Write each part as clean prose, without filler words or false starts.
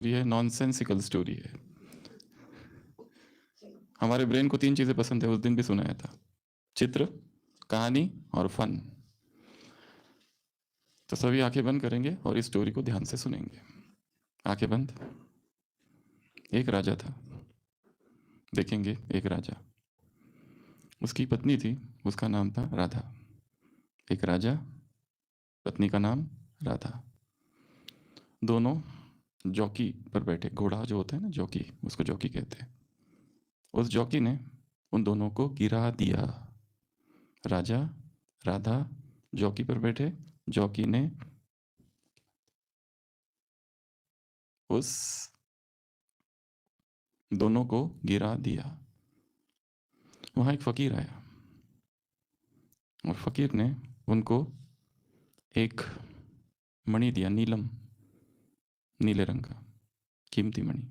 ये nonsensical story है। हमारे ब्रेन को 3 चीजें पसंद है, उस दिन भी सुनाया था। चित्र, कहानी और फन। तो सभी आंखें बंद करेंगे और इस स्टोरी को ध्यान से सुनेंगे। आंखें बंद। एक राजा था। देखेंगे, एक राजा, उसकी पत्नी थी, उसका नाम था राधा। एक राजा, पत्नी का नाम राधा। दोनों जॉकी पर बैठे। घोड़ा जो होता है ना, जॉकी, उसको जॉकी कहते हैं। उस जॉकी ने उन दोनों को गिरा दिया। राजा, राधा जॉकी पर बैठे। जॉकी ने उस दोनों को गिरा दिया। वहां एक फकीर आया और फकीर ने उनको एक मणि दिया, नीलम, नीले रंग का कीमती मणि।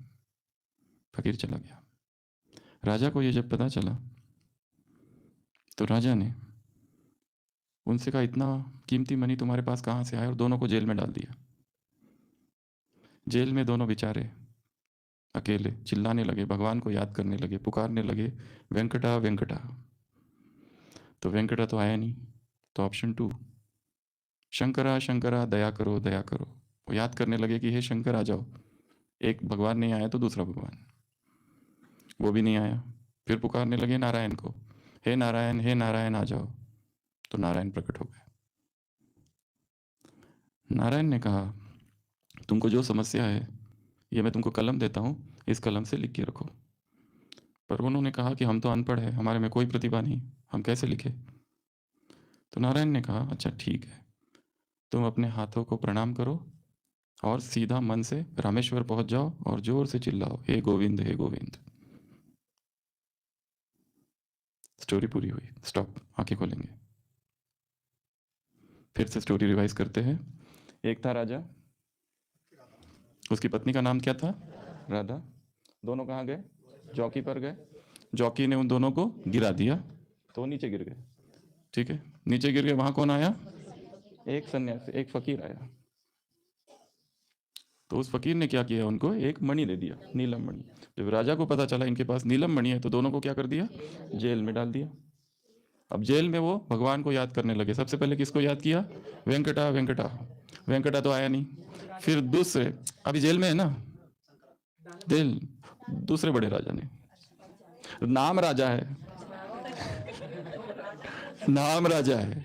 फकीर चला गया। राजा को यह जब पता चला तो राजा ने उनसे कहा, इतना कीमती मणि तुम्हारे पास कहां से आया? और दोनों को जेल में डाल दिया। जेल में दोनों बेचारे अकेले चिल्लाने लगे, भगवान को याद करने लगे, पुकारने लगे, वेंकटा वेंकटा। तो वेंकटा तो आया नहीं। तो ऑप्शन 2, शंकरा शंकरा दया करो दया करो। वो याद करने लगे कि हे शंकर आ जाओ। एक भगवान नहीं आया तो दूसरा भगवान, वो भी नहीं आया। फिर पुकारने लगे नारायण को, हे नारायण, हे नारायण आ जाओ। तो नारायण प्रकट हो गए। नारायण ने कहा, तुमको जो समस्या है ये मैं तुमको कलम देता हूँ, इस कलम से लिख के रखो। पर उन्होंने कहा कि हम तो अनपढ़ हैं, हमारे में कोई प्रतिभा नहीं, हम कैसे लिखे? तो नारायण ने कहा, अच्छा ठीक है, तुम अपने हाथों को प्रणाम करो और सीधा मन से रामेश्वर पहुंच जाओ और जोर से चिल्लाओ, हे गोविंद हे गोविंद। स्टोरी पूरी हुई। स्टॉप। आंखें खोलेंगे। फिर से स्टोरी रिवाइज करते हैं। एक था राजा, उसकी पत्नी का नाम क्या था? राधा। दोनों कहाँ गए? चौकी पर गए। जॉकी ने उन दोनों को गिरा दिया तो वो नीचे गिर गए। ठीक है, नीचे गिर गए। वहां कौन आया? एक सन्यासी, एक फकीर आया। तो उस फकीर ने क्या किया? उनको एक मणि दे दिया, नीलम मणि। जब राजा को पता चला इनके पास नीलम मणि है तो दोनों को क्या कर दिया? जेल में डाल दिया। अब जेल में वो भगवान को याद करने लगे। सबसे पहले किसको याद किया? वेंकटा वेंकटा। वेंकटा तो आया नहीं। फिर दूसरे, अभी जेल में है ना, जेल, दूसरे बड़े राजा ने, नाम राजा है, नाम राजा है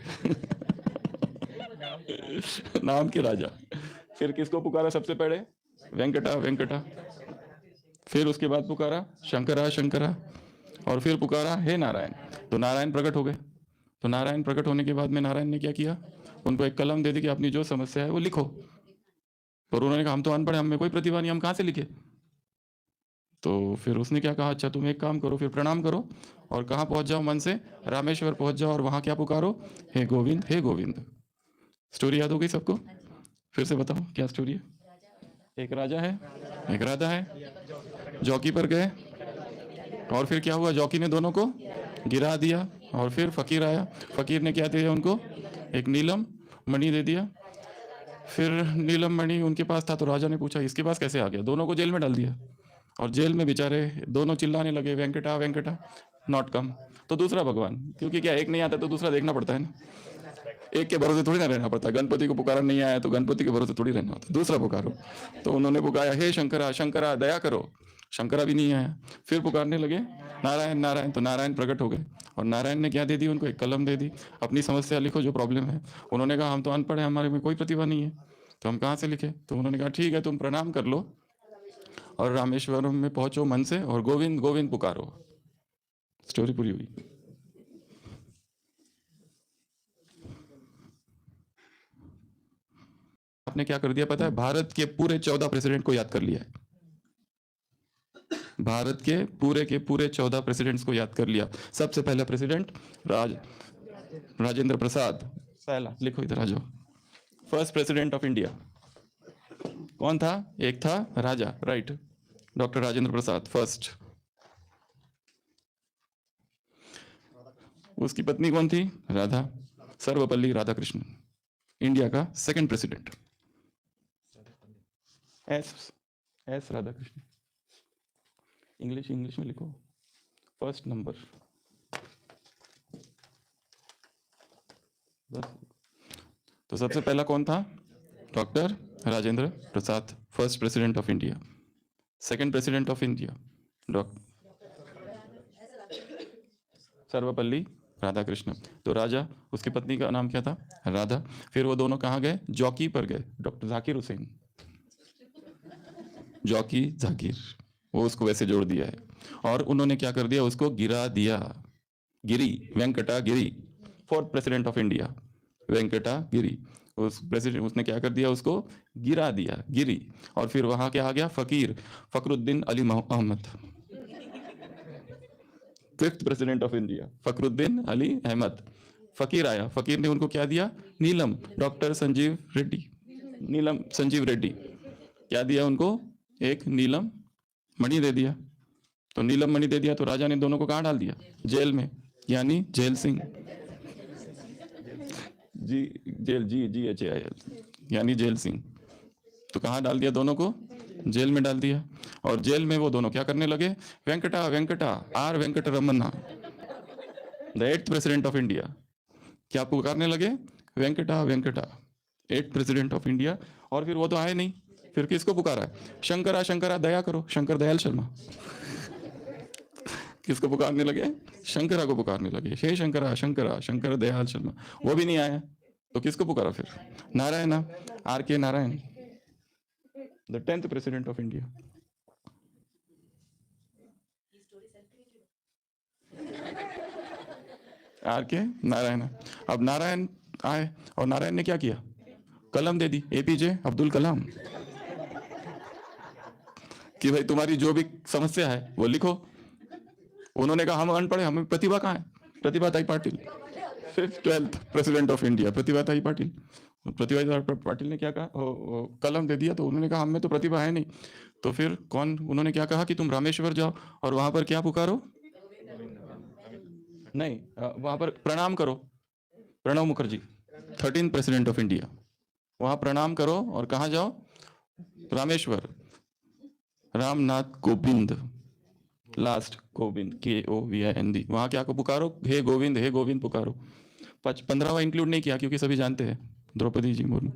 नाम के राजा। फिर किसको पुकारा सबसे पहले? वेंकटा वेंकटा। फिर उसके बाद पुकारा शंकरा शंकरा। और फिर पुकारा हे नारायण। तो नारायण प्रकट हो गए। तो नारायण प्रकट होने के बाद में नारायण ने क्या किया? उनको एक कलम दे दी कि अपनी जो समस्या है वो लिखो। पर उन्होंने कहा, हम तो अनपढ़ हैं, हम में कोई प्रतिभा नहीं, हम कहाँ से लिखे? तो फिर उसने क्या कहा, अच्छा तुम एक काम करो, फिर प्रणाम करो और कहाँ पहुंच जाओ? मन से रामेश्वर पहुंच जाओ और वहां क्या पुकारो? हे गोविंद हे गोविंद। स्टोरी याद हो गई सबको? फिर से बताओ क्या स्टोरी है? एक राजा है, एक राधा है, जॉकी पर गए और फिर क्या हुआ? जॉकी ने दोनों को गिरा दिया। और फिर फकीर आया। फकीर ने क्या दिया उनको? एक नीलम मणि दे दिया। फिर नीलम मणि उनके पास था तो राजा ने पूछा, इसके पास कैसे आ गया? दोनों को जेल में डाल दिया। और जेल में बेचारे दोनों चिल्लाने लगे, वेंकटा वेंकटा, नॉट कम। तो दूसरा भगवान, क्योंकि क्या एक नहीं आता तो दूसरा देखना पड़ता है ना, एक के भरोसे थोड़ी ना रहना पड़ता। गणपति को पुकारा नहीं आया तो गणपति के भरोसे थोड़ी रहना होता, दूसरा पुकारो। तो उन्होंने पुकारा, हे शंकरा शंकरा दया करो। शंकरा भी नहीं आया। फिर पुकारने लगे नारायण नारायण। तो नारायण प्रकट हो गए और नारायण ने क्या दे दी उनको? एक कलम दे दी, अपनी समस्या लिखो जो प्रॉब्लम है। उन्होंने कहा, हम तो अनपढ़ हैं, हमारे में कोई प्रतिभा नहीं है, तो हम कहाँ से लिखे? तो उन्होंने कहा, ठीक है, तुम प्रणाम कर लो और रामेश्वरम में पहुंचो मन से और गोविंद गोविंद पुकारो। स्टोरी पूरी हुई। आपने क्या कर दिया पता है? भारत के पूरे 14 प्रेसिडेंट को याद कर लिया है। भारत के पूरे 14 प्रेसिडेंट्स को याद कर लिया। सबसे पहला प्रेसिडेंट राजेंद्र प्रसाद। पहला लिखो इधर आ जाओ। फर्स्ट प्रेसिडेंट ऑफ इंडिया कौन था? एक था राजा, right, doctor Rajendra Prasad first. उसकी पत्नी कौन थी? राधा, सर्वपल्ली राधाकृष्णन। इंडिया का second president. S S Radha Krishna. English में लिखो, फर्स्ट नंबर बस। तो सबसे पहला कौन था? Doctor Rajendra Prasad, first president of India. Second president of India doctor Sarvepalli Radhakrishna. तो राजा, उसकी पत्नी का नाम क्या था? राधा। फिर वो दोनों कहाँ गए? जॉकी पर गए, डॉक्टर जाकिर हुसैन, जॉकी जाकिर, वो उसको वैसे जोड़ दिया है। और उन्होंने क्या कर दिया? उसको गिरा दिया, Giri, Venkata Giri, fourth president of India Venkata Giri. उस प्रेसिडेंट उसने क्या कर दिया? उसको गिरा दिया, गिरी। और फिर वहां क्या आ गया? फकीर, Fakhruddin Ali Ahmed, fifth president of India Fakhruddin Ali Ahmed. फकीर आया, फकीर ने उनको क्या दिया? नीलम, डॉक्टर संजीव रेड्डी, नीलम संजीव रेड्डी। क्या दिया उनको? एक नीलम मणि दे दिया। तो नीलम मणि दे दिया तो राजा ने दोनों को कहाँ डाल दिया? जेल में, यानी जेल सिंह, जी जेल, GHAIL, यानी जेल सिंह। तो कहाँ डाल दिया दोनों को? जेल में डाल दिया। और जेल में वो दोनों क्या करने लगे? Venkata Venkata, R Venkataraman, the eighth president of India. क्या पुकारने लगे? Venkata Venkata, eighth president of India. और फिर वो तो आए नहीं, फिर किसको पुकारा है? शंकरा शंकरा दया करो, शंकर दयाल शर्मा। किसको पुकारने लगे? शंकरा को पुकारने लगे, हे शंकरा शंकरा, शंकर दयाल शर्मा। वो भी नहीं आया, तो किसको पुकारा फिर? Narayan, RK Narayan, the 10th president of India. RK Narayan. अब नारायण आए और नारायण ने क्या किया? कलम दे दी, APJ अब्दुल कलाम, कि भाई तुम्हारी जो भी समस्या है वो लिखो। उन्होंने कहा हम अनपढ़, हमें प्रतिभा कहाँ है? Pratibhatai Patil, 12th president of India Pratibhatai Patil. Pratibha Patil ने क्या कहा? कलम दे दिया। तो उन्होंने कहा हमें तो प्रतिभा है नहीं। तो फिर कौन, उन्होंने क्या कहा कि तुम रामेश्वर जाओ और वहां पर क्या पुकारो? नहीं, वहां पर प्रणाम करो, Pranab Mukherjee, 13th president of India. वहां प्रणाम करो और कहाँ जाओ? Rameshwar, Ramnath Kovind, last Govind, KOVIND। वहां क्या को पुकारो? हे गोविंद पुकारो। 15वां इंक्लूड नहीं किया क्योंकि सभी जानते हैं, द्रौपदी जी मुर्मू।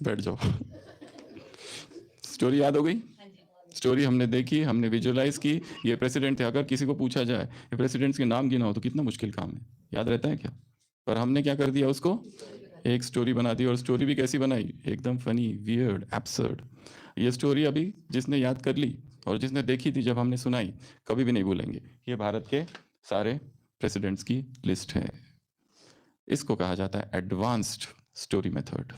बैठ जाओ। स्टोरी याद हो गई? स्टोरी हमने देखी, हमने विजुअलाइज की, ये प्रेसिडेंट थे। अगर किसी को पूछा जाए ये प्रेसिडेंट्स के नाम गिनाओ तो कितना मुश्किल काम है, याद रहता है क्या? पर हमने क्या कर दिया? उसको एक स्टोरी बना दी। और स्टोरी भी कैसी बनाई? एकदम फनी, वियर्ड, एब्सर्ड। ये स्टोरी अभी जिसने याद कर ली और जिसने देखी थी जब हमने सुनाई, कभी भी नहीं भूलेंगे। ये भारत के सारे प्रेसिडेंट्स की लिस्ट है। इसको कहा जाता है एडवांस्ड स्टोरी मेथड।